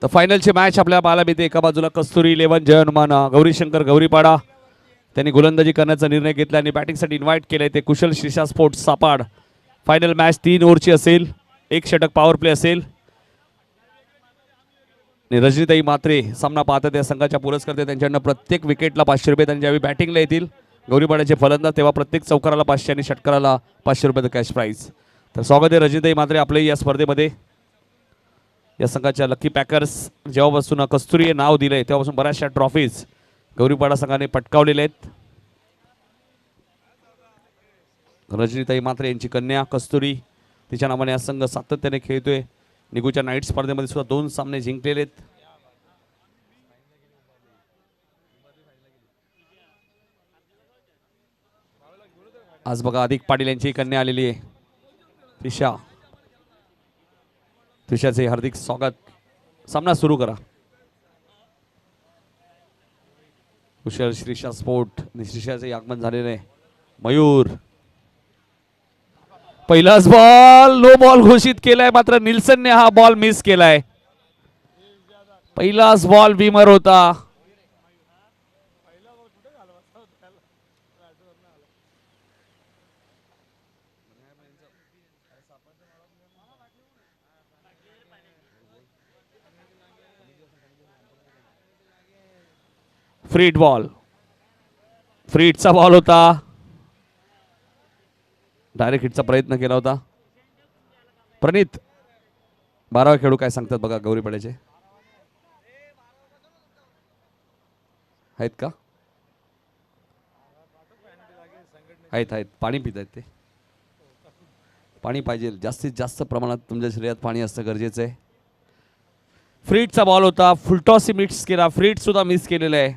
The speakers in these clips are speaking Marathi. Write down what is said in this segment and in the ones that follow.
तर फायनलची मॅच आपल्या पाहायला मिळते. एका बाजूला कस्तुरी 11 जय हनुमान गौरीशंकर गौरीपाडा त्यांनी गोलंदाजी करण्याचा निर्णय घेतला आणि बॅटिंगसाठी इन्व्हाइट केले ते कुशल श्रीशा स्पोर्ट्स सापाड. फायनल मॅच 3 ओव्हरची असेल, 1 षटक पॉवर प्ले असेल. रजनीताई मात्रे सामना पाहतात या संघाच्या पुरस्कर्ते त्यांच्याकडनं प्रत्येक विकेटला 500 रुपये. त्यांनी ज्यावेळी बॅटिंगला येतील गौरीपाड्याचे फलंदाज तेव्हा प्रत्येक चौकाराला 500 आणि षटकाराला 500 रुपयाचं कॅश प्राईज. तर स्वागत आहे रजनीताई मात्रे आपले या स्पर्धेमध्ये. या संघाच्या लकी पॅकर्स जेव्हापासून कस्तुरी हे नाव दिलंय तेव्हापासून बऱ्याचशा ट्रॉफीज गौरीपाडा संघाने पटकावलेल्या आहेत. रजनीताई मात्रे यांची कन्या कस्तुरी तिच्या नावाने हा संघ सातत्याने खेळतोय. निगूच्या नाईट स्पर्धेमध्ये सुद्धा 2 सामने जिंकलेले आहेत. आज बघा अधिक पाटील यांची कन्या आलेली आहे त्रिशा. त्रिशाचे हार्दिक स्वागत. सामना सुरू करा. कुशल श्रीशा स्पोर्ट श्रीशाचे आगमन झालेले आहे. मयूर पहिलाच बॉल नो बॉल घोषित केलाय मात्र निल्सनने हा बॉल मिस केलाय. पहिलाच बॉल बीमर होता. फ्रीट बॉल, फ्रीटचा बॉल होता. डायरेक्ट हिटचा प्रयत्न केला होता. प्रणित 12वा खेळू काय सांगतात बघा गौरीपाड्याचे. आहेत का? आहेत. पाणी पित आहेत ते. पाणी पाहिजे जास्तीत जास्त प्रमाणात तुमच्या शरीरात पाणी असणं गरजेचं आहे. फ्रीटचा बॉल होता. फुलटॉस मिस केला. फ्रीट सुद्धा मिस केलेला आहे.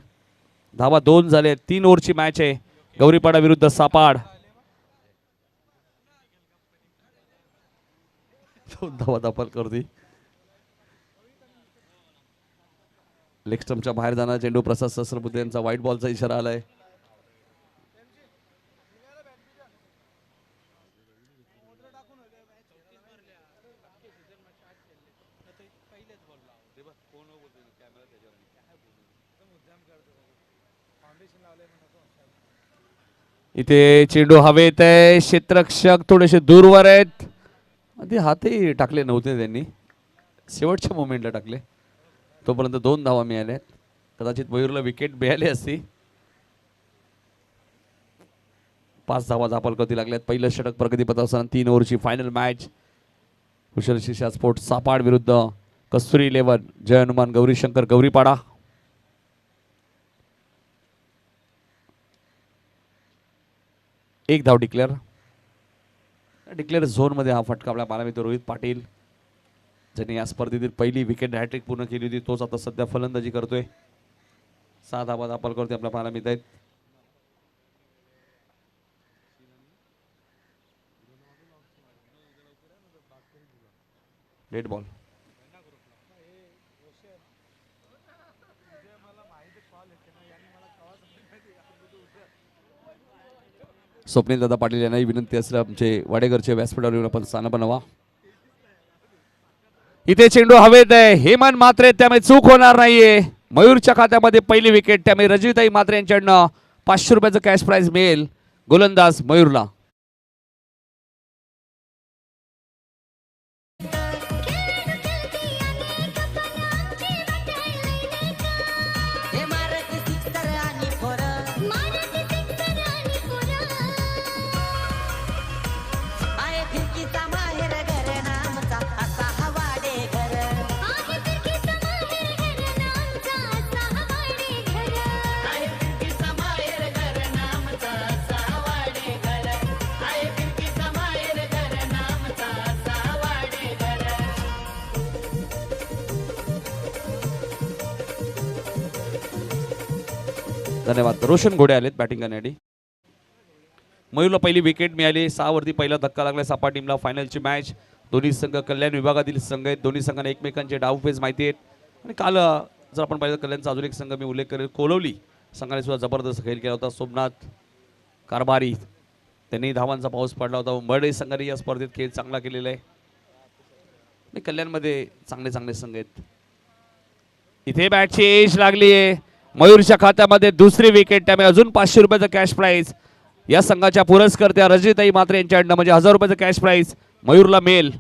धावा 2 झाले. 3 ओव्हरची मॅच आहे गौरीपाडा विरुद्ध सापाड. 2 धावा दाखल करते. लेग स्टंपच्या बाहेर जाणारा चेंडू प्रसाद सहस्रबुद्धे यांचा व्हाईट बॉलचा इशारा आलाय. इथे चेंडू हवेत आहे. क्षेत्ररक्षक थोडेसे दूरवर आहेत. आधी हातही टाकले नव्हते त्यांनी, शेवटच्या मोमेंटला टाकले. तोपर्यंत 2 धावा मिळाल्या. कदाचित मयूरला विकेट मिळाली असती. 5 धावा धापलकती लागल्यात. पहिलं षटक प्रगतीपथावर असताना 3 ओव्हरची फायनल मॅच कुशल श्रीशा स्पोर्ट्स सापाड विरुद्ध कस्तुरी 11 जय हनुमान गौरीशंकर गौरीपाडा. एक धाव डिक्लेअर झोन मध्ये हा फटका आपल्या पाहायला मिळतो. रोहित पाटील ज्यांनी या स्पर्धेतील पहिली विकेट हॅट्रिक पूर्ण केली होती तोच आता सध्या फलंदाजी करतोय. 6 धावा दाखल करतोय आपल्या पाहायला मिळत आहेत. Dead ball. स्वप्नील दादा पाटील यांनाही विनंती असेल आमचे वाडेकरचे व्यासपीठावर येऊन आपण स्थान बनवा. इथे चेंडू हवेत आहे. हेमंत मात्रे त्यामुळे चूक होणार नाहीये. मयूरच्या खात्यामध्ये पहिली विकेट त्यामुळे रजनीताई मात्रे यांच्याकडनं 500 रुपयाचं कॅश प्राइज मिळेल गोलंदाज मयूरला. धन्यवाद. रोशन घोडे आलेत बॅटिंग करण्यासाठी. मयूरला पहिली विकेट मिळाली. 6 वरती पहिला धक्का लागला सापाड टीमला. फायनलची मॅच दोन्ही संघ कल्याण विभागातील संघ आहेत. दोन्ही संघांना एकमेकांचे डावपेच माहिती आहेत. आणि काल जर आपण पाहिलं कल्याणचा अजून एक संघ मी उल्लेख करेल कोलवली संघाने सुद्धा जबरदस्त खेळ केला होता. सोमनाथ कारभारी त्यांनी धावांचा पाऊस पडला होता. उंबरडे संघाने या स्पर्धेत खेळ चांगला केलेला आहे. आणि कल्याणमध्ये चांगले चांगले संघ आहेत. इथे बॅटची एज लागली आहे. मयूरच्या खात्यामध्ये दुसरी विकेट, त्यामुळे अजून 500 रुपयाचं कॅश प्राइज या संघाच्या पुरस्कर्त्या रजनीताई म्हात्रे यांच्याकडनं, म्हणजे 1000 रुपयाचं कॅश प्राइज मयूरला मिळेल.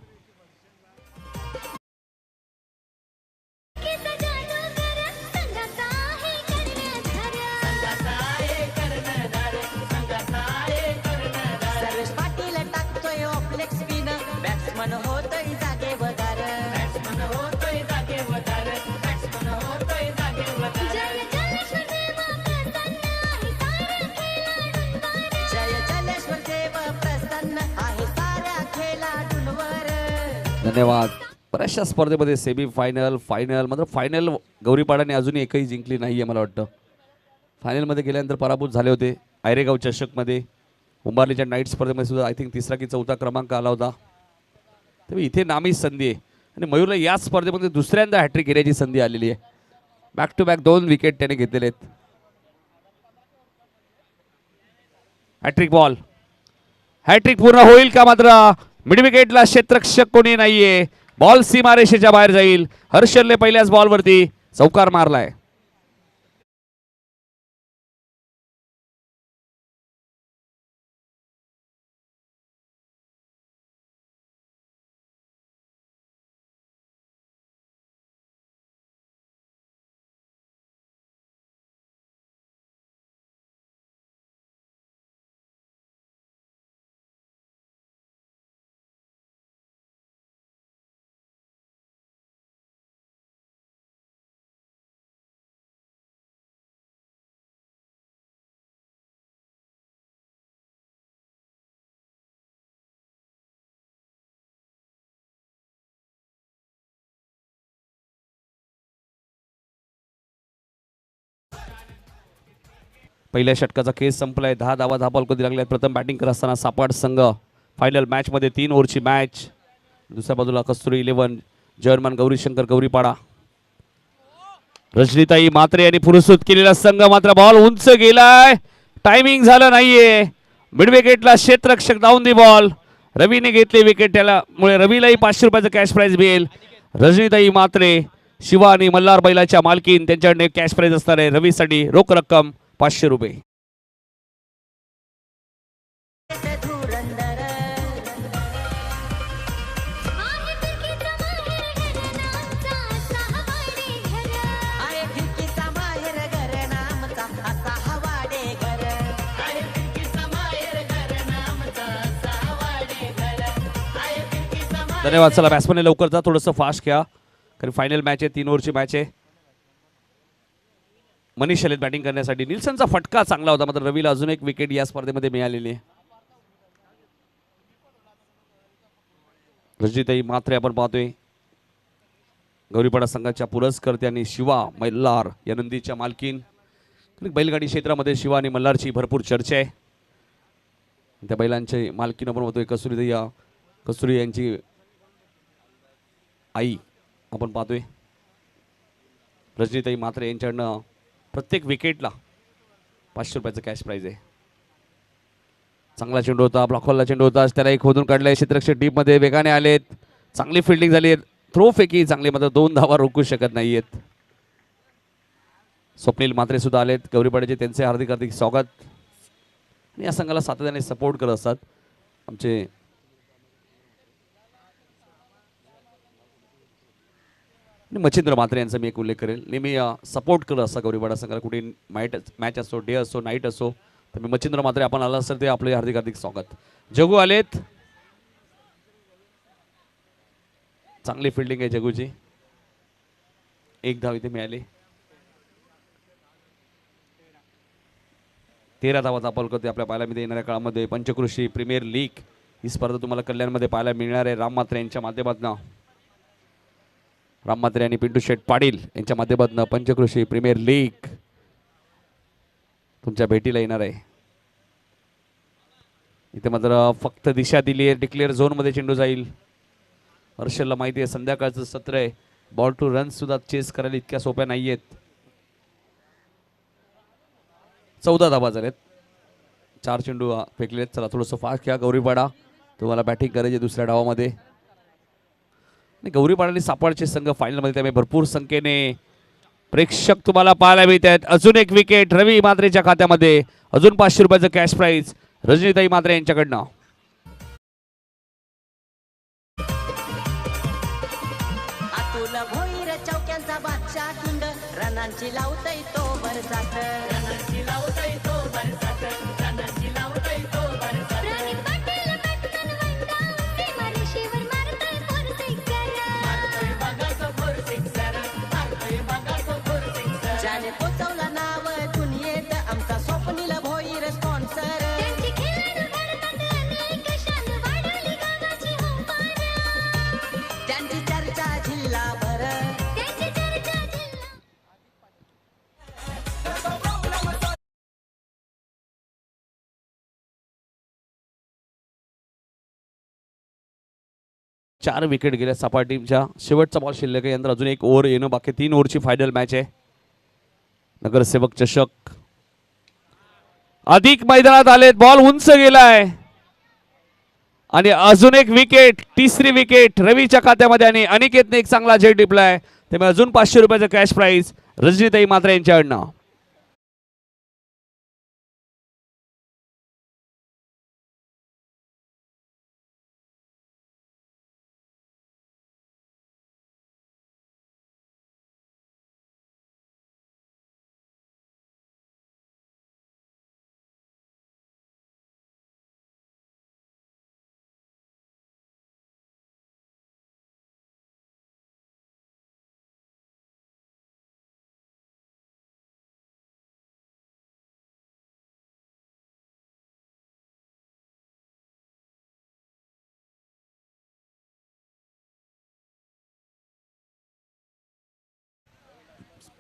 धन्यवाद. बऱ्याचशा स्पर्धेमध्ये सेमी फायनल, फायनल, मात्र फायनल गौरीपाडाने अजूनही एकही जिंकली नाही आहे. मला वाटतं फायनलमध्ये गेल्यानंतर पराभूत झाले होते. आयरेगाव चषकमध्ये, उंबारलीच्या नाईट स्पर्धेमध्ये सुद्धा आय थिंक तिसरा की चौथा क्रमांक आला होता. तेव्हा इथे नामी संधी आहे आणि मयूरला या स्पर्धेमध्ये दुसऱ्यांदा हॅट्रिक घेण्याची संधी आलेली आहे. बॅक टू बॅक 2 विकेट त्याने घेतलेले आहेत. हॅट्रिक बॉल, हॅट्रिक पूर्ण होईल का? मात्र मिड विकेटला क्षेत्ररक्षक कोणी नाहीये. बॉल सीमारेषेच्या बाहेर जाईल. हर्षलने पहिल्याच बॉलवरती चौकार मारलाय. पहिल्या षटकाचा खेळ संपलाय. 10 धावा धाबाल कधी लागल्यात. प्रथम बॅटिंग करत असताना सापड संघ फायनल मॅचमध्ये 3 ओव्हरची मॅच. दुसऱ्या बाजूला कस्तुरी 11 जर्मन गौरीशंकर गौरीपाडा. रजनीताई म्हात्रे यांनी पुरस्कृत केलेला संघ, मात्र बॉल उंच गेलाय. टायमिंग झालं नाहीये. मिड विकेटला क्षेत्ररक्षक डाऊन दी बॉल. रवीने घेतली विकेट, त्यामुळे रवीलाही 500 रुपयाचं कॅश प्राइज मिळेल. रजनीताई म्हात्रे, शिवा आणि मल्हार बैलाच्या मालकीन त्यांच्याकडे कॅश प्राइज असणार आहे. रवीसाठी रोख रक्कम 500 रुपये. धन्यवाद. चला बॅट्समॅन लवकर जा, थोडंसं फास्ट घ्या, कारण फायनल मॅच आहे. 3 ओव्हरची मॅच आहे. मनीष आलेत बॅटिंग करण्यासाठी. निल्सनचा फटका चांगला होता, मात्र रवीला अजून एक विकेट या स्पर्धेमध्ये मिळालेली आहे. रजनीताई म्हात्रे आपण पाहतोय, गौरीपाडा संघाच्या पुरस्कर्ते आणि शिवा मल्हार या नंदीच्या मालकीन. बैलगाडी क्षेत्रामध्ये शिवा आणि मल्हारची भरपूर चर्चा आहे. त्या बैलांची मालकीन आपण पाहतोय कस्तुरी यांची आई आपण पाहतोय. रजनीताई म्हात्रे यांच्याकडनं प्रत्येक विकेटला 500 रुपयाचं कॅश प्राइज आहे. चांगला चेंडू होता, ब्लॉकहॉलला चेंडू होता, त्याला एक खोदून काढलाय. क्षेत्ररक्षक डीपमध्ये वेगाने आलेत. चांगली फिल्डिंग झाली. थ्रो फेकी चांगली, मात्र 2 धावा रोखू शकत नाहीयेत. स्वप्नील म्हात्रे सुद्धा आलेत गौरीपाड्याचे, त्यांचे हार्दिक हार्दिक स्वागत. आणि या संघाला सातत्याने सपोर्ट करत असतात आमचे मच्छिंद्र म्हात्रे यांचा मी एक उल्लेख करेल. नेहमी सपोर्ट करत असतात गौरीपाडा संघाला. कुठे मॅच असो, डे असो, नाईट असो, तर मी मच्छिंद्र म्हात्रे आपण आला असेल ते आपले हार्दिक हार्दिक स्वागत. जगू आलेत. चांगली फिल्डिंग आहे जगूची. 1 धाव इथे मिळाली. 13 धावा दाखल करते आपल्या पाहायला येणाऱ्या काळामध्ये. पंचकृषी प्रीमियर लीग ही स्पर्धा तुम्हाला कल्याणमध्ये पाहायला मिळणार आहे. राम म्हात्रे यांच्या माध्यमातून, राम म्हात्रे आणि पिंटू शेठ पाटील यांच्या माध्यमातून पंचकृषी प्रीमियर लीग तुमच्या भेटीला येणार आहे. इथे मात्र फक्त दिशा दिली आहे. डिक्लेअर झोनमध्ये चेंडू जाईल. हर्षलला माहिती आहे संध्याकाळचं सत्र आहे. बॉल टू रन सुद्धा चेस करायला इतक्या सोप्या नाही आहेत. 14 धावा झालेत. 4 चेंडू फेकलेत. चला थोडंसं फास्ट घ्या गौरीपाडा, तुम्हाला बॅटिंग करायची दुसऱ्या डावामध्ये. गौरीपाडा आणि सापडचे संघ फायनलमध्ये, त्यामुळे भरपूर संख्येने प्रेक्षक तुम्हाला पाहायला मिळत आहेत. अजून एक विकेट रवी म्हात्रेच्या खात्यामध्ये. अजून 500 रुपयाचं कॅश प्राइज रजनीताई म्हात्रे यांच्याकडनं. अतुल भोईर चौक्यांचा बादशाह किंग रनांची लावतय तो बरसात रनांची लावतय तो बरसात रनांची लावतय तो बरसात राणी पाटील बॅट्समन वंडा सीमारे शिवर मारतोय फोर सिक्सर मारतोय बघा तो फोर सिक्सर मारतोय बघा तो फोर सिक्सर ज्याने पोचवला नाव दुनियेत आमचा स्वप्नील भोईर स्पॉन्सर त्यांची खेळाडू भारतात अनेक शान वाढवली गावाची होंपार त्यांची चर्चा जिल्हाभर त्यांची चर्चा जिल्हा 4 विकेट गेल्या सपाट टीमच्या. शेवटचा बॉल शिल्लक आहे. यंत्र अजून एक ओव्हर येणं बाकी. 3 ओव्हरची फायनल मॅच आहे. नगरसेवक चषक अधिक मैदानात आलेत. बॉल उंच गेलाय आणि अजून एक विकेट. तिसरी विकेट रवीच्या खात्यामध्ये आणि अनिकेतने एक चांगला झेल टिपलाय. त्यामुळे अजून 500 रुपयाचं कॅश प्राइज रजनीताई म्हात्रे यांच्याकडनं.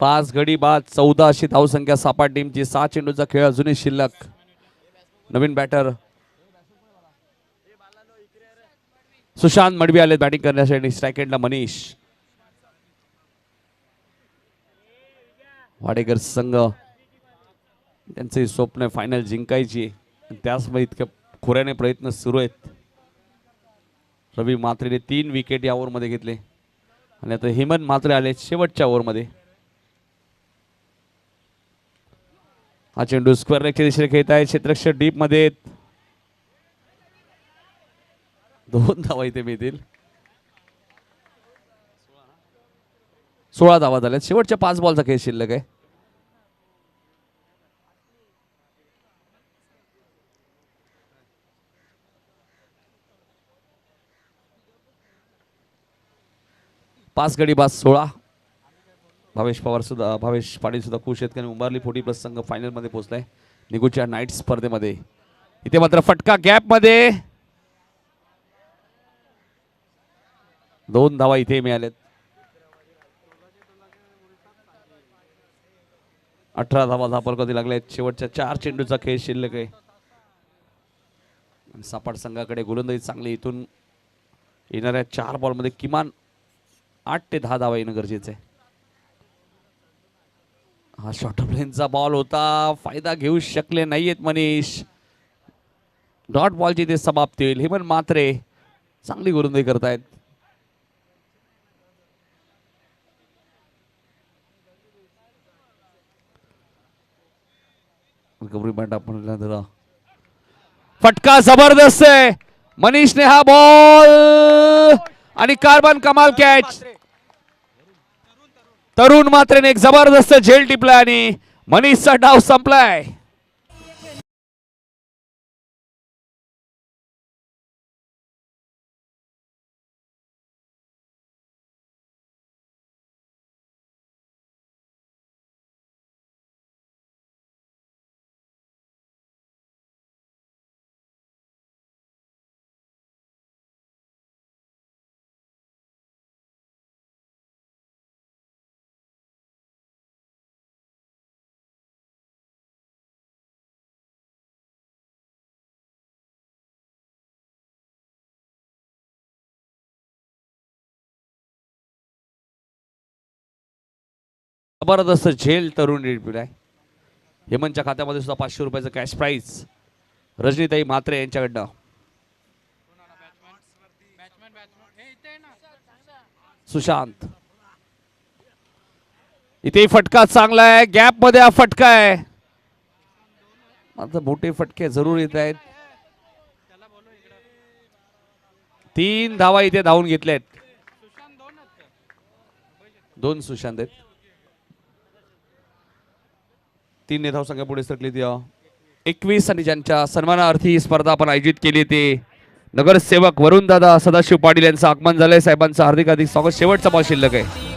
पाच गडी बाद 14 अशी धावसंख्या सपाट टीमची. 6 चेंडूचा खेळ अजूनही शिल्लक. नवीन बॅटर सुशांत मडवी आले बॅटिंग करण्यासाठी. स्ट्राईक एंडला मनीष वाडेकर संघ. त्यांचे स्वप्न फायनल जिंकायची. त्याचमुळे इतक्या खोऱ्याने प्रयत्न सुरू आहेत. रवी म्हात्रेने 3 विकेट या ओव्हरमध्ये घेतले आणि आता हेमंत म्हात्रे आले शेवटच्या ओव्हरमध्ये. हा चेंडू स्क्वेअर लेगच्या दिशेने खेळत आहे. क्षेत्ररक्षक डीप मध्ये. 2 धावा इथे मिळतील. 16 धावा झाल्यात. शेवटच्या 5 बॉलचा खेळ शिल्लक आहे. पाच गडी बाद 16. भावेश पाटील सुद्धा खुश आहेत कारण उंबारली 40+ संघ फायनल मध्ये पोहोचलाय निगुच्या नाईट स्पर्धेमध्ये. इथे मात्र फटका गॅप मध्ये. 2 धावा इथे मिळाल्यात. 18 धावा धापलकती लागल्यात. शेवटच्या 4 चेंडूचा खेळ शिल्लक आहे. सपाट संघाकडे गोलंदाजी चांगली. इथून येणाऱ्या 4 बॉलमध्ये किमान 8 ते 10 धावा येणं गरजेचं आहे. हा शॉर्ट प्लेनचा बॉल होता. फायदा घेऊ शकले नाहीयेत मनीष. डॉट बॉलची ते समाप्ती होईल. हेमंत म्हात्रे चांगली गोलंदाजी करतायत. फटका जबरदस्त आहे. मनीषने हा बॉल आणि कार्बन कमाल कॅच. तरुण म्हात्रेने एक जबरदस्त झेल टिपलाय आणि मनीषचा डाव संपलाय. जबरदस्त झेल तरुण आहे. हेमंतच्या खात्यामध्ये सुद्धा 500 रुपयाचं कॅश प्राइज रजनीताई म्हात्रे यांच्याकडनं. सुशांत इथे फटका चांगला आहे, गॅप मध्ये हा फटका आहे. आता मोठे फटके जरूर येत आहेत. 3 धावा इथे धावून घेतल्यात. 2 सुशांत आहेत. 3 धाव संख्या पुढे सरकली ती 21 आणि ज्यांच्या सन्मानार्थी ही स्पर्धा आपण आयोजित केली ते नगरसेवक वरुणदादा सदाशिव पाटील यांचं आगमन झालंय. साहेबांचं हार्दिक हार्दिक स्वागत. शेवटचा बॉल शिल्लक आहे.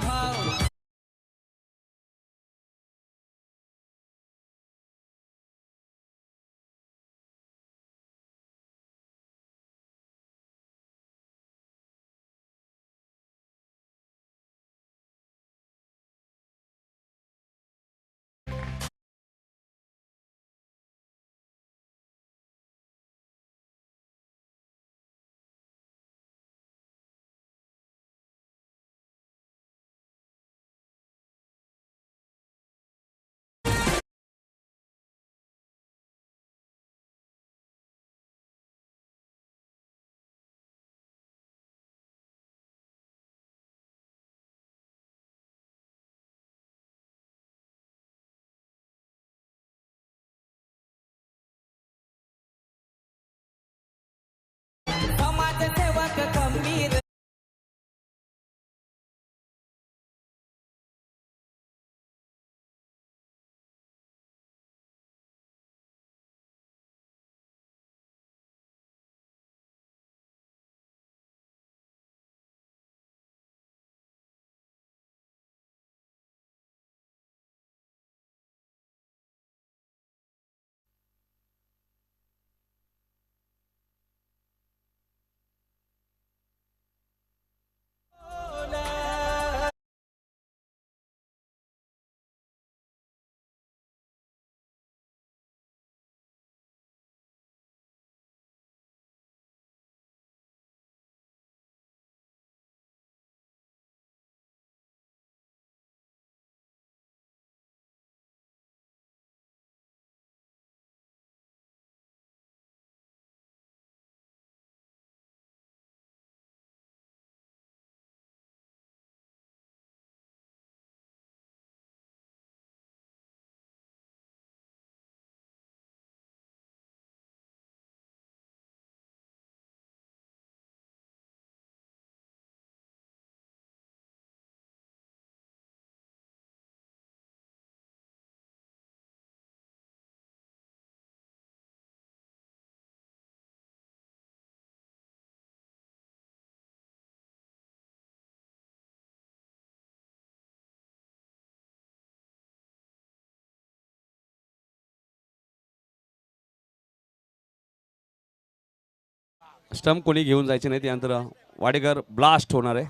स्टंप कोणी घेऊन जायचे नाही. त्यानंतर वाडेकर ब्लास्ट होणार आहे.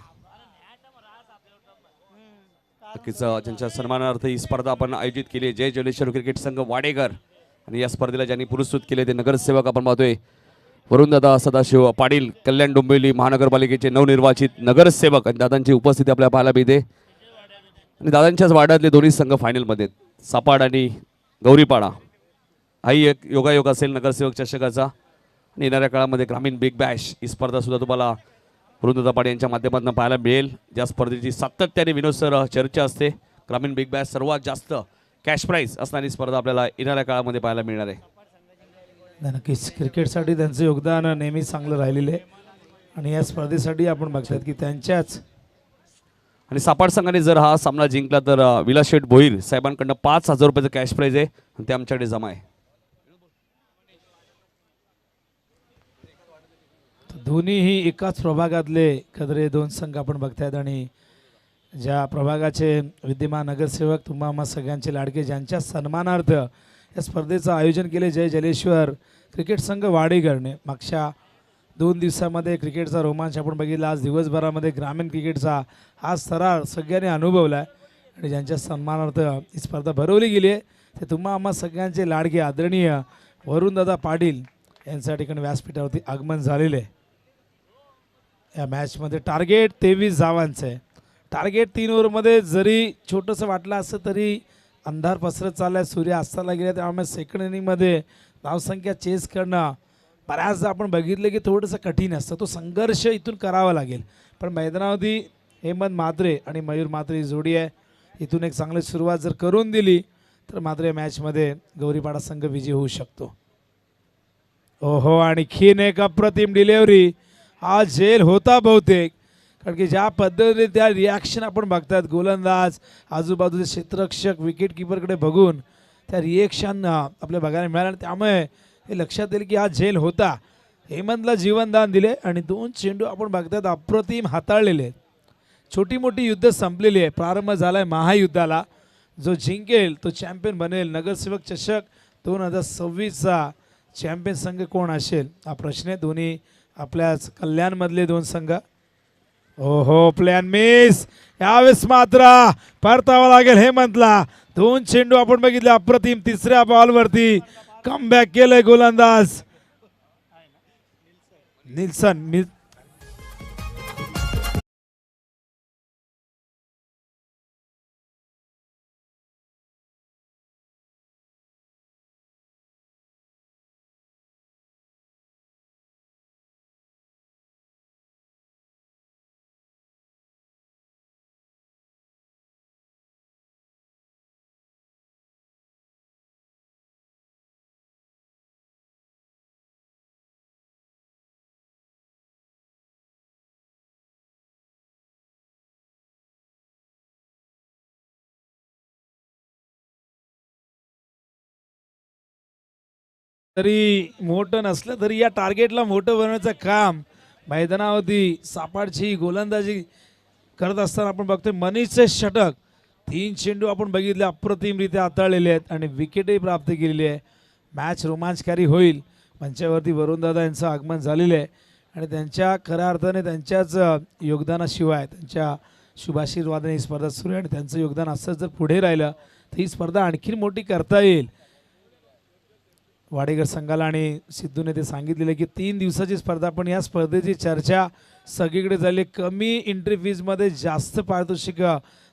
नक्कीच ज्यांच्या सन्मानार्थ ही स्पर्धा आपण आयोजित केली आहे जय जलेश्वर क्रिकेट संघ वाडेकर. आणि या स्पर्धेला ज्यांनी पुरस्कृत केले ते नगरसेवक आपण पाहतोय वरुणदादा सदाशिव पाटील, कल्याण डोंबिवली महानगरपालिकेचे नवनिर्वाचित नगरसेवक. आणि दादांची उपस्थिती आपल्याला पाहायला मिळते. आणि दादांच्याच वाड्यातले दोन्ही संघ फायनलमध्ये सापाड आणि गौरीपाडा. हाही एक योगायोग असेल नगरसेवक चषकाचा. आणि येणाऱ्या काळामध्ये ग्रामीण बिग बॅश ही स्पर्धा सुद्धा तुम्हाला वरुणदादा पाटील यांच्या माध्यमातून पाहायला मिळेल. ज्या स्पर्धेची सातत्याने विनोद सर चर्चा असते. ग्रामीण बिग बॅश सर्वात जास्त कॅश प्राईज असणारी स्पर्धा आपल्याला येणाऱ्या काळामध्ये पाहायला मिळणार आहे. नक्कीच क्रिकेटसाठी त्यांचं योगदान नेहमी चांगलं राहिलेलं आहे. आणि या स्पर्धेसाठी आपण बघतात की त्यांच्याच आणि सापाड संघाने जर हा सामना जिंकला तर विलास शेठ भोईर साहेबांकडनं 5,000 रुपयाचं कॅश प्राईज आहे. आणि ते आमच्याकडे जमा आहे. दोन्हीही एकाच प्रभागातले कदरे दोन संघ आपण बघतायत. आणि ज्या प्रभागाचे विद्यमान नगरसेवक तुम्हा सगळ्यांचे लाडके ज्यांच्या सन्मानार्थ या स्पर्धेचं आयोजन केले जय जलेश्वर क्रिकेट संघ वाडेकरने. मागच्या 2 दिवसामध्ये क्रिकेटचा रोमांच आपण बघितला. आज दिवसभरामध्ये ग्रामीण क्रिकेटचा हा थरार सगळ्यांनी अनुभवला आहे. आणि ज्यांच्या सन्मानार्थ ही स्पर्धा भरवली गेली आहे ते तुम्हा सगळ्यांचे लाडके आदरणीय वरुणदादा पाटील यांच्या ठिकाणी व्यासपीठावरती आगमन झालेले आहे. या मॅचमध्ये टार्गेट 23 धावांचं आहे. टार्गेट 3 ओव्हरमध्ये जरी छोटंसं वाटलं असं तरी अंधार पसरत चालला आहे. सूर्य अस्ताला गेला. त्यामुळे सेकंड इनिंगमध्ये धावसंख्या चेस करणं बऱ्याचदा आपण बघितलं की थोडंसं कठीण असतं. तो संघर्ष इथून करावा लागेल. पण मैदानावरती हेमंत म्हात्रे आणि मयूर म्हात्रे ही जोडी आहे. इथून एक चांगली सुरुवात जर करून दिली तर मात्र या मॅचमध्ये गौरीपाडा संघ विजयी होऊ शकतो. ओहो, आणखीन एक अप्रतिम डिलिव्हरी. हा झेल होता बहुतेक, कारण की ज्या पद्धतीने त्या रिॲक्शन आपण बघतात, गोलंदाज आजूबाजूचे क्षेत्ररक्षक विकेट किपरकडे बघून त्या रिएक्शन आपल्या बघायला मिळाल्या आणि त्यामुळे हे लक्षात येईल की हा झेल होता. हेमंतला जीवनदान दिले आणि 2 चेंडू आपण बघतात अप्रतिम हाताळलेले आहेत. छोटी मोठी युद्ध संपलेली आहे. प्रारंभ झाला आहे महायुद्धाला. जो जिंकेल तो चॅम्पियन बनेल. नगरसेवक चषक 2026चा चॅम्पियन संघ कोण असेल हा प्रश्न आहे. दोन्ही आपल्याच कल्याणमधले 2 संघ. ओहो, प्लॅन मिस. यावेळेस मात्र परतावा लागेल हेमंतला. 2 चेंडू आपण बघितले अप्रतिम. तिसऱ्या बॉलवरती कमबॅक केलंय गोलंदाज निल्सन. तरी मोठं नसलं तरी या टार्गेटला मोठं बनवण्याचं काम मैदानावरती सापाडची गोलंदाजी करत असताना आपण बघतोय. मनीषचे षटक 3 चेंडू आपण बघितले अप्रतिमरित्या हाताळलेले आहेत आणि विकेटही प्राप्त केलेली आहे. मॅच रोमांचकारी होईल. मंचावरती वरुणदादा यांचं आगमन झालेलं आहे आणि त्यांच्या खऱ्या अर्थाने त्यांच्याच योगदानाशिवाय त्यांच्या शुभाशीर्वादाने ही स्पर्धा सुरू आहे आणि त्यांचं योगदान असंच जर पुढे राहिलं तर ही स्पर्धा आणखी मोठी करता येईल. वाडेकर संघाला आणि सिद्धूने ते सांगितलेलं की 3 दिवसाची स्पर्धा, पण या स्पर्धेची चर्चा सगळीकडे झाली. कमी एंट्री फीजमध्ये जास्त पारितोषिक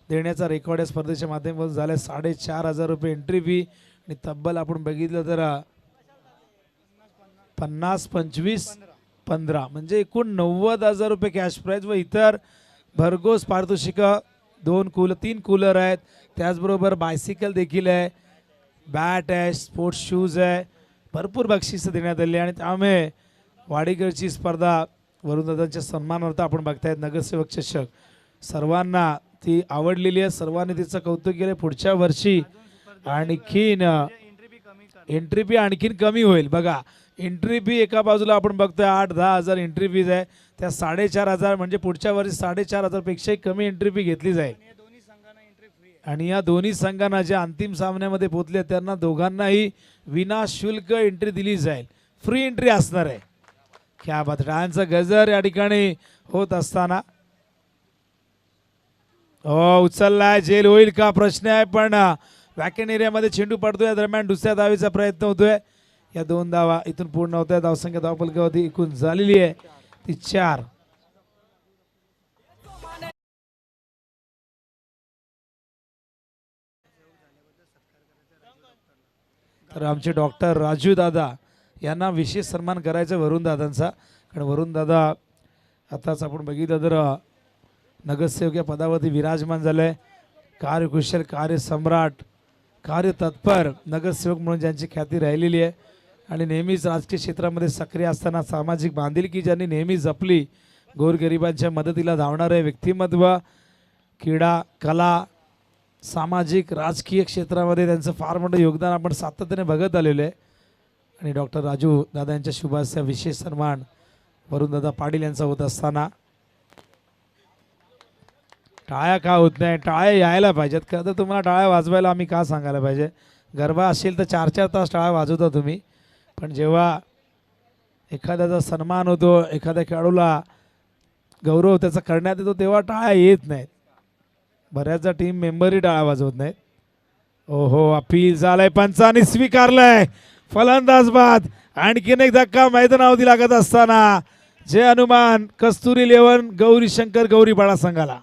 देण्याचा रेकॉर्ड या स्पर्धेच्या माध्यमातून झाला. 4,500 रुपये एंट्री फी आणि तब्बल आपण बघितलं तर 50, 25, 15 म्हणजे एकूण 90,000 रुपये कॅश प्राईज व इतर भरघोस पारितोषिक. 3 कूलर आहेत, त्याचबरोबर बायसिकल देखील आहे, बॅट आहे, स्पोर्ट्स शूज आहे, भरपूर बक्षिसं देण्यात आली आणि त्यामुळे वाडेकरची स्पर्धा वरुणदादांच्या सन्मानार्थ आपण बघतायत. नगरसेवक चषक सर्वांना ती आवडलेली आहे, सर्वांनी तिचं कौतुक केलं. पुढच्या वर्षी आणखीन एंट्री फी आणखीन कमी होईल. बघा, एंट्री फी एका बाजूला आपण बघतोय 8-10 हजार एंट्री फीज आहे, त्या 4,500 म्हणजे पुढच्या वर्षी 4,500 पेक्षाही कमी एंट्री फी घेतली जाईल. आणि या दोन्ही संघांना ज्या अंतिम सामन्यामध्ये पोहोचले त्यांना दोघांनाही विनाशुल्क एंट्री दिली जाईल. फ्री एंट्री असणार आहे. क्या बात. टाळ्यांचा गजर या ठिकाणी होत असताना उचललाय. जेल होईल का प्रश्न आहे, पण वॅकेंट एरियामध्ये चेंडू पडतोय. या दरम्यान दुसऱ्या धावेचा प्रयत्न होतोय. या 2 धावा इथून पूर्ण होत आहेत. धावसंख्या धावफलकावरती एकूण झालेली आहे ती 4. तर आमचे डॉक्टर राजू दादा यांना विशेष सन्मान करायचा वरुण दादांचा, कारण वरुण दादा आताच आपण बघितलं तर नगरसेवक या पदावरती विराजमान झाले. कार्यकुशल, कार्यसम्राट, कार्यतत्पर नगरसेवक म्हणून ज्यांची ख्याती राहिलेली आहे आणि नेहमीच राजकीय क्षेत्रामध्ये सक्रिय असताना सामाजिक बांधिलकी ज्यांनी नेहमी जपली, गोरगरिबांच्या मदतीला धावणारे व्यक्तिमत्व, क्रीडा, कला, सामाजिक राजकीय क्षेत्रामध्ये त्यांचं फार मोठं योगदान आपण सातत्याने बघत आलेलो आहे. आणि डॉक्टर राजू दादा यांच्या शुभाशय विशेष सन्मान वरुणदादा पाटील यांचा होत असताना टाळ्या का होत नाही? टाळ्या यायला पाहिजेत. खरं तर तुम्हाला टाळ्या वाजवायला आम्ही का सांगायला पाहिजे? गरबा असेल तर 4-4 तास टाळ्या वाजवता तुम्ही, पण जेव्हा एखाद्याचा सन्मान होतो, एखाद्या खेळाडूला गौरव त्याचा करण्यात येतो, तेव्हा टाळ्या येत नाहीत. बऱ्याचदा टीम मेंबरही टाळ्या वाजवत नाहीत. ओहो, अपील झालंय, पंचांनी स्वीकारलंय. फलंदाज बाद. आणखीन एक धक्का मैदानावरती लागत असताना जय हनुमान कस्तुरी 11 गौरी शंकर गौरीपाडा संघाला.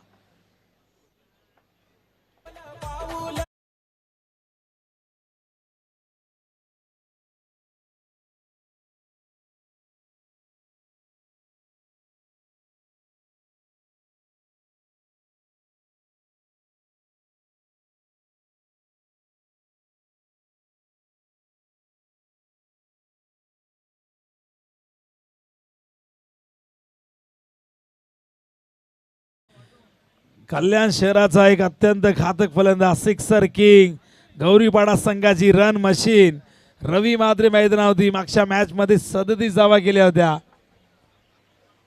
कल्याण शहराचा एक अत्यंत घातक फलंदाज सिक्सर किंग गौरीपाडा संघाची रन मशीन रवी मात्रे मैदानावरती मागच्या मॅच मध्ये 37 धावा केल्या होत्या.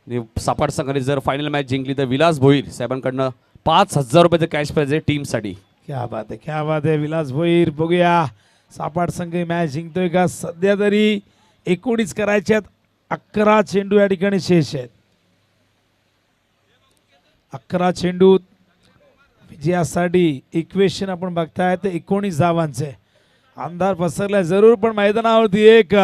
आणि सापाड संघाने जर फायनल मॅच जिंकली तर विलास भोईर साहेबांकडनं 5,000 रुपयाचं कॅश प्राइज आहे टीमसाठी. क्या बात आहे, क्या बात आहे. विलास भोईर, बघूया सापाड संघ मॅच जिंकतोय का. सध्या तरी 19 करायच्यात, 11 चेंडू या ठिकाणी शेष आहेत. 11 चेंडू विजयासाठी इक्वेशन आपण बघताय ते 19 धावांचे. अंधार पसरलाय जरूर पण मैदानावरती एक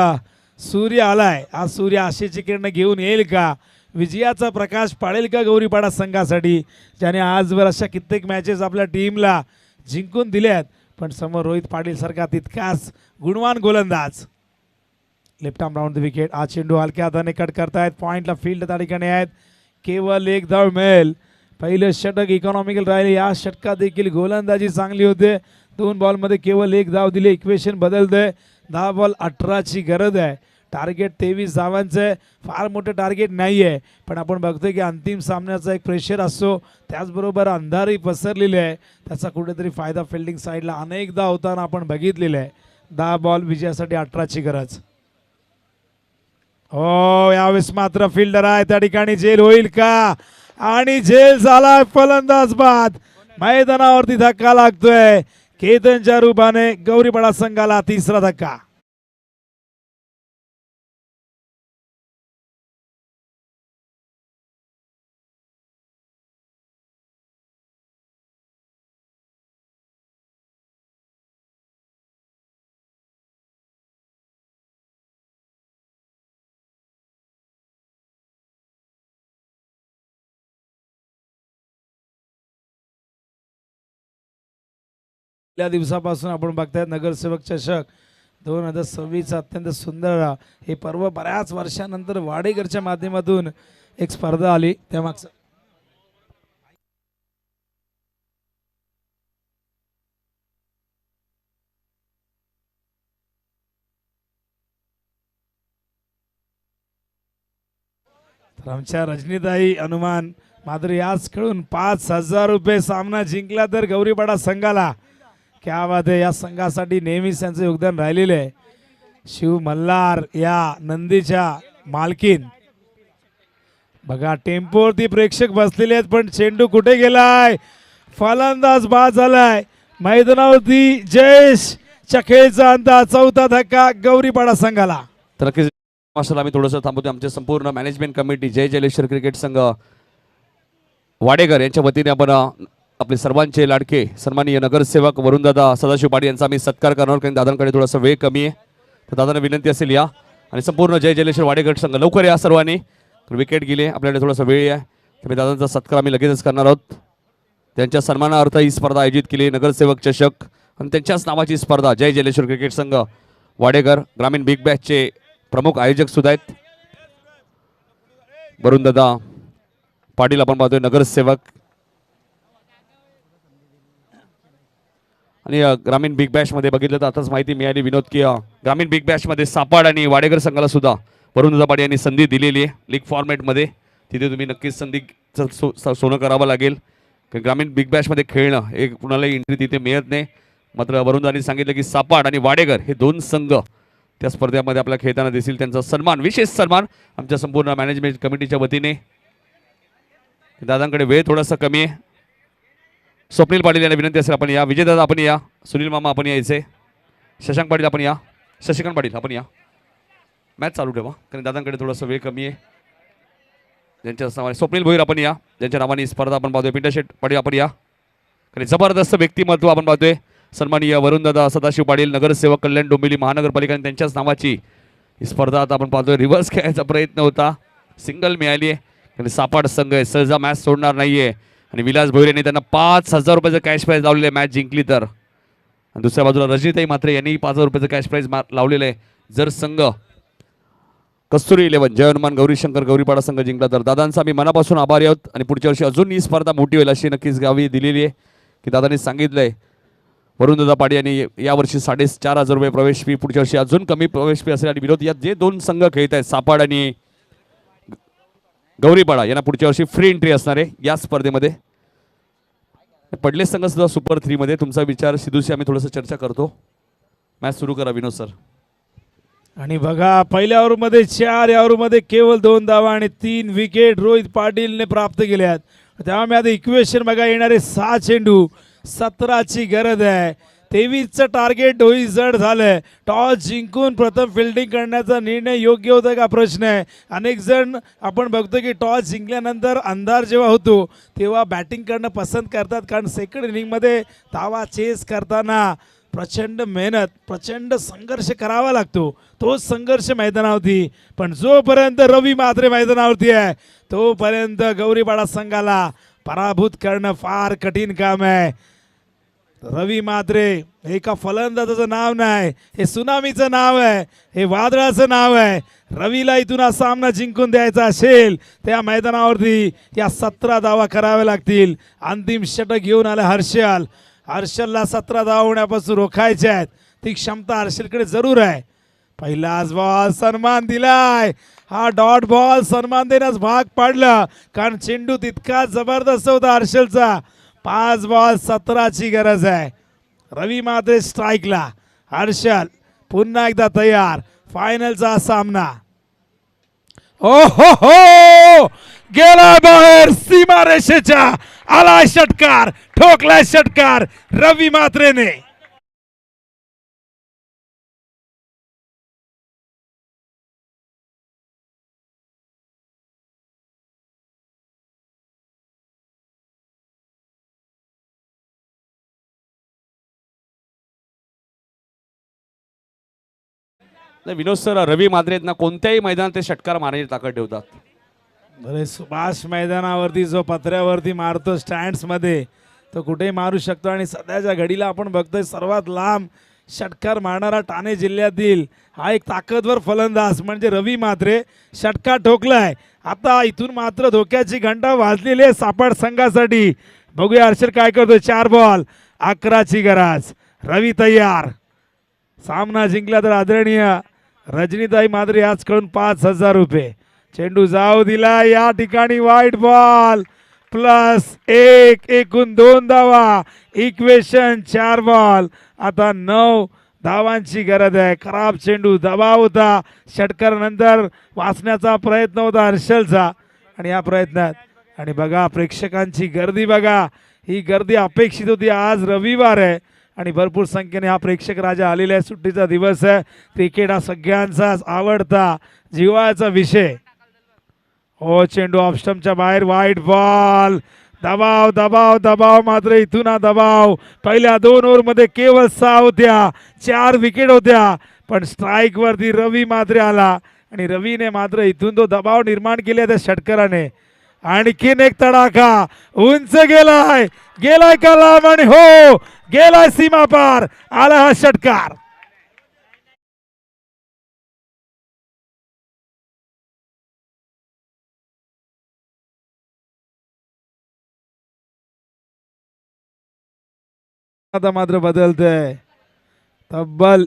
सूर्य आलाय. आज सूर्य आशेची किरण घेऊन येईल का, विजयाचा प्रकाश पाडेल का गौरीपाडा संघासाठी, ज्याने आजवर अशा कित्येक मॅचेस आपल्या टीमला जिंकून दिल्यात. पण समोर रोहित पाटील सारखा तितकाच गुणवान गोलंदाज. Left arm round the wicket. हा चेंडू हलक्या हाताने कट करतायत. पॉइंटला फील्ड त्या ठिकाणी आहेत. केवळ एक धाव मिळेल. पहिलं षटक इकॉनॉमिकल राहिले. या षटकात देखील गोलंदाजी चांगली होते. 2 बॉलमध्ये केवळ 1 धाव दिली. इक्वेशन बदलतंय. 10 बॉल 18ची गरज आहे. टार्गेट 23 धावांचं. फार मोठं टार्गेट नाही आहे, पण आपण बघतोय की अंतिम सामन्याचा एक प्रेशर असतो. त्याचबरोबर अंधारही पसरलेले आहे. त्याचा कुठेतरी फायदा फिल्डिंग साईडला अनेकदा होताना आपण बघितलेलं आहे. 10 बॉल विजयासाठी 18ची गरज. हो, यावेळेस मात्र फिल्डर आहे त्या ठिकाणी. झेल होईल का, आणि झेल झाला. फलंदाज बाद. मैदानावरती धक्का लागतोय. केतनच्या रूपाने गौरीपाडा संघाला 3रा धक्का. पहिल्या दिवसापासून आपण बघतायत नगरसेवक चषक 2026 अत्यंत सुंदर हे पर्व बऱ्याच वर्षानंतर वाडेकरच्या माध्यमातून एक स्पर्धा आली. त्यामागचं तर आमच्या रजनीताई अनुमान मात्र याच खेळून 5,000 रुपये सामना जिंकला तर गौरीपाडा संघाला. क्या बात आहे. या संघासाठी नेहमीच त्यांचं योगदान राहिलेलं आहे. शिव मल्हार या नंदीच्या मालकीन. बघा टेम्पोवरती प्रेक्षक बसलेले आहेत, पण चेंडू कुठे गेलाय. फलंदाज बाद झालाय. मैदानावरती जयेश चखेळचा अंदाज. 4था धक्का गौरीपाडा संघाला. तर नक्कीच मास्टर आम्ही थोडंसं थांबवतो. आमचे संपूर्ण मॅनेजमेंट कमिटी जय जलेश्वर क्रिकेट संघ वाडेकर यांच्या वतीने आपण आपले सर्वांचे लाडके सन्माननीय नगरसेवक वरुणदादा सदाशिव पाटील यांचा आम्ही सत्कार करणार, कारण दादांकडे थोडासा वेळ कमी आहे. तर दादांना विनंती असेल या, आणि संपूर्ण जय जलेश्वर वाडेकर संघ लवकर या सर्वांनी. विकेट गेले, आपल्याकडे थोडासा वेळ आहे. तर दादांचा सत्कार आम्ही लगेचच करणार आहोत. त्यांच्या सन्मानार्थ ही स्पर्धा आयोजित केली नगरसेवक चषक, आणि त्यांच्याच नावाची स्पर्धा जय जलेश्वर क्रिकेट संघ वाडेकर ग्रामीण बिग बॅचचे प्रमुख आयोजक सुद्धा आहेत वरुणदादा पाटील. आपण पाहतोय नगरसेवक. आणि ग्रामीण बिग बॅश मध्ये बघितलं तर आताच माहिती मिळाली विनोद की ग्रामीण बिग बॅश मध्ये सापाड आणि वाडेकर संघाला सुद्धा वरुणदादा पाटील यांनी संधी दिलेली आहे लीग फॉर्मॅटमध्ये. तिथे तुम्ही नक्कीच संधीचं सोनं करावं लागेल, कारण ग्रामीण बिग बॅश मध्ये खेळणं एक कुणालाही एंट्री तिथे मिळत नाही. मात्र वरुणदादांनी सांगितलं की सापाड आणि वाडेकर हे 2 संघ त्या स्पर्धेमध्ये आपल्या खेळताना दिसतील. त्यांचा सन्मान, विशेष सन्मान आमच्या संपूर्ण मॅनेजमेंट कमिटीच्या वतीने. दादांकडे वेळ थोडासा कमी आहे. स्वप्नील पाटील यांना विनंती असेल आपण या. विजयदादा आपण या. सुनील मामा आपण यायचे. शशांक पाटील आपण या. शशिकांत पाटील आपण या. मॅच चालू ठेवा, कारण दादांकडे थोडासा वेळ कमी आहे. ज्यांच्या नावाने स्वप्नील भोईर आपण या, ज्यांच्या नावाने स्पर्धा आपण पाहतोय. पिंटा शेट पाटील आपण या. कारण जबरदस्त व्यक्तिमत्व आपण पाहतोय. सन्माननीय वरुणदादा सदाशिव पाटील नगरसेवक कल्याण डोंबिवली महानगरपालिका आणि त्यांच्याच नावाची ही स्पर्धा आता आपण पाहतोय. रिव्हर्स खेळायचा प्रयत्न होता, सिंगल मिळाली आहे. आणि सापाड संघ आहे, सहजा मॅच सोडणार नाहीये. आणि विलास भोईर यांनी त्यांना 5,000 रुपयाचं कॅश प्राइज लावलेलं आहे मॅच जिंकली तर. आणि दुसऱ्या बाजूला रजनीताई मात्र यांनी 5,000 रुपयाचं कॅश प्राइज लावलेलं आहे जर संघ कस्तुरी 11 जय हनुमान गौरीशंकर गौरीपाडा संघ जिंकला तर. दादांचा आम्ही मनापासून आभारी आहोत. आणि पुढच्या वर्षी अजून ही स्पर्धा मोठी होईल अशी नक्कीच गावी दिलेली आहे की दादांनी सांगितलंय. वरुणदादा पाटील यांनी यावर्षी 4,500 रुपये प्रवेश फी, पुढच्या वर्षी अजून कमी प्रवेश फी असेल. आणि विरोध यात जे 2 संघ खेळत आहेत सापाड आणि गौरीपाडा यांना पुढच्या वर्षी फ्री एंट्री असणार आहे या स्पर्धेमध्ये. पडले संघ सुद्धा सुपर 3 मध्ये. तुमचा विचार सिद्धूशी आम्ही थोडंसं चर्चा करतो. मॅच सुरू करा विनोद सर. आणि बघा पहिल्या ओव्हरमध्ये 4, या ओव्हरमध्ये केवळ 2 धावा आणि 3 विकेट रोहित पाटीलने प्राप्त केल्यात. त्यामुळे आता इक्वेशन बघा येणारे 6 चेंडू 17ची गरज आहे. 23चं टार्गेट होई जड झालंय. टॉस जिंकून प्रथम फिल्डिंग करण्याचा निर्णय योग्य होता का प्रश्न आहे. अनेक जण आपण बघतो की टॉस जिंकल्यानंतर अंधार जेव्हा होतो तेव्हा बॅटिंग करणं पसंत करतात, कारण सेकंड इनिंगमध्ये धावा चेस करताना प्रचंड मेहनत प्रचंड संघर्ष करावा लागतो. तोच संघर्ष मैदानावरती, पण जोपर्यंत रवी म्हात्रे मैदानावरती आहे तोपर्यंत गौरीपाडा संघाला पराभूत करणं फार कठीण काम आहे. रवी म्हात्रे एका फलंदाजाचं नाव नाही, हे सुनामीचं नाव आहे, हे वादळाचं नाव आहे. रवीला इथून हा सामना जिंकून द्यायचा असेल त्या मैदानावरती या 17 धावा कराव्या लागतील. अंतिम षटक घेऊन आले हर्षल. हर्षलला 17 धावा होण्यापासून रोखायच्या आहेत. ती क्षमता हर्षलकडे जरूर आहे. पहिलाच बॉल सन्मान दिलाय. हा डॉट बॉल सन्मान देण्यास भाग पाडला, कारण चेंडू तितका जबरदस्त होता हर्षलचा. 5 बॉल 17ची गरज आहे. रवी म्हात्रे स्ट्राईकला. हर्षल पुन्हा एकदा तयार. फायनलचा सामना. ओ हो गेला बाहेर सीमारेषेच्या. आला षटकार, ठोकला षटकार रवी म्हात्रेने. विनोद सर, रवी म्हात्रेंना कोणत्याही मैदानात ते षटकार मारण्याची ताकद ठेवतात. अरे सुभाष मैदानावरती जो पत्र्यावरती मारतो स्टँड्स मध्ये, तो कुठेही मारू शकतो. आणि सध्याच्या घडीला आपण बघतोय सर्वात लांब षटकार मारणारा ठाणे जिल्ह्यातील हा एक ताकदवर फलंदाज म्हणजे रवी म्हात्रे. षटकार ठोकलाय. आता इथून मात्र धोक्याची घंटा वाजलेली आहे सापड संघासाठी. बघूया हर्षल काय करतोय. 4 बॉल 11ची गरज. रवी तयार. सामना जिंकला तर आदरणीय रजनीताई म्हात्रे याचकडून 5,000 रुपये. चेंडू जाऊ दिला. या ठिकाणी वाईट बॉल +1, एकूण 2 धावा. Equation 4 ball. आता 9 धावांची गरज आहे. खराब चेंडू, दबाव होता. षटकारानंतर वाचण्याचा प्रयत्न होता हर्षलचा, आणि या प्रयत्नात आणि बघा प्रेक्षकांची गर्दी बघा. ही गर्दी अपेक्षित होती. आज रविवार आहे आणि भरपूर संख्येने हा प्रेक्षक राजा आलेला आहे. सुट्टीचा दिवस आहे. क्रिकेट हा सगळ्यांचाच आवडता जिव्हाळ्याचा विषय. हो चेंडू ऑफस्टंपच्या बाहेर. वाईट बॉल. दबाव दबाव दबाव. मात्र इथून हा दबाव. पहिल्या 2 ओव्हरमध्ये केवळ 6 होत्या. 4 विकेट होत्या, पण स्ट्राईक वरती रवी म्हात्रे आला आणि रवीने मात्र इथून तो दबाव निर्माण केला त्या षटकाराने. आणखीन एक तडाखा. उंच गेलाय गेलाय का लांब, आणि हो गेलाय सीमा पार. आला हा षटकार. आता मात्र बदलतंय. तब्बल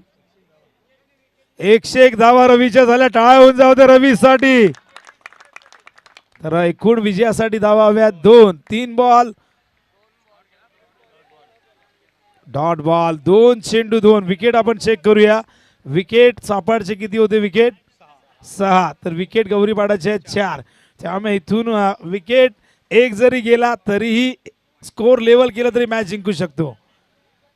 101 धावा रवीच्या झाल्या. टाळ्या होऊन जाऊ दे रवीसाठी. तर एकूण विजयासाठी धावा हव्यात 2. 3 बॉल डॉट बॉल. 2 चेंडू 2 विकेट. आपण चेक करूया विकेट सापडचे किती होते. विकेट 6, तर विकेट गौरीपाडाचे 4. त्यामुळे इथून विकेट 1 जरी गेला तरीही स्कोर लेवल केला तरी मॅच जिंकू शकतो.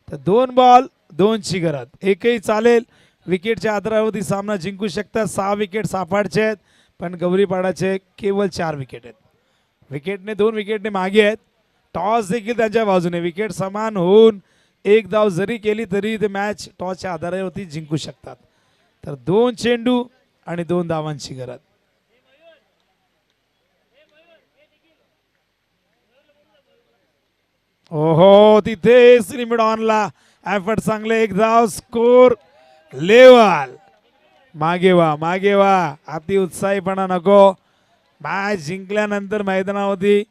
तर 2 बॉल 2ची गरज. एकही चालेल. विकेटच्या आधारावरती सामना जिंकू शकतात. 6 विकेट सापडचे आहेत, पण गौरीपाडाचे केवळ 4 विकेट आहेत. विकेटने 2 विकेटने मागे आहेत. टॉस देखील त्यांच्या बाजूने. विकेट समान होऊन 1 धाव जरी केली तरी ते मॅच टॉसच्या आधारावरती जिंकू शकतात. तर 2 चेंडू आणि 2 धावांची गरज. ओहो तिथेच लिमिट ऑनला. एफर्ट चांगले. 1 धाव. Score level. मागे व्हा मागे व्हा. अति उत्साहीपणा नको. मॅच जिंकल्यानंतर मैदानावरती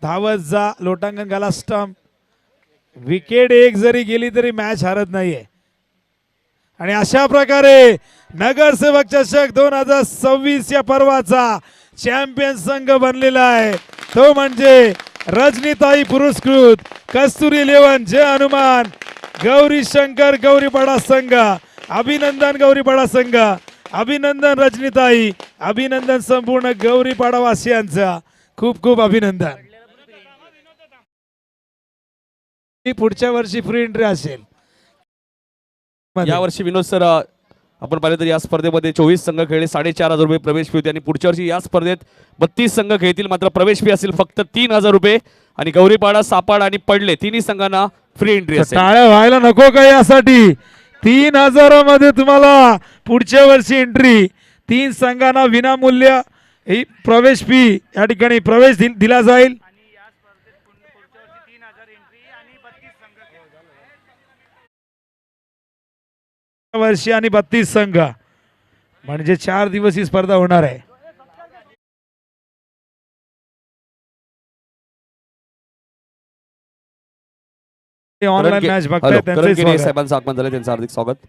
धावत जा. लोटांगण घाला. स्टंप. विकेट 1 जरी गेली तरी मॅच हरत नाहीये. आणि अशा प्रकारे नगरसेवक चषक 2026 या पर्वाचा चॅम्पियन संघ बनलेला आहे. तो म्हणजे रजनीताई पुरस्कृत कस्तुरी 11 जय हनुमान गौरी शंकर गौरीपाडा संघ अभिनंदन गौरीपाडा संघ अभिनंदन रजनीताई अभिनंदन संपूर्ण गौरीपाडा वासियांचा खूप खूप अभिनंदन. पुढच्या वर्षी फ्री एंट्री असेल. यावर्षी विनोद सर आपण पाहिलं तर या स्पर्धेमध्ये 24 संघ खेळले 4,500 रुपये प्रवेश फी होती आणि पुढच्या वर्षी या स्पर्धेत 32 संघ खेळतील मात्र प्रवेश फी असेल फक्त 3,000 रुपये आणि गौरीपाडा सापाड आणि पडले तिन्ही संघांना फ्री एंट्री असेल. टाळ्या व्हायला नको का यासाठी 3,000 मध्ये तुम्हाला पुढच्या वर्षी एंट्री 3 संघांना विनामूल्य ही प्रवेश फी या ठिकाणी प्रवेश दिला जाईल. वर्षी आणि 32 संघ म्हणजे 4 दिवस ही स्पर्धा होणार आहे. ऑनलाईन मॅच बघताय त्यांचे साहेबांचं आगमन झालं त्यांचं हार्दिक स्वागत.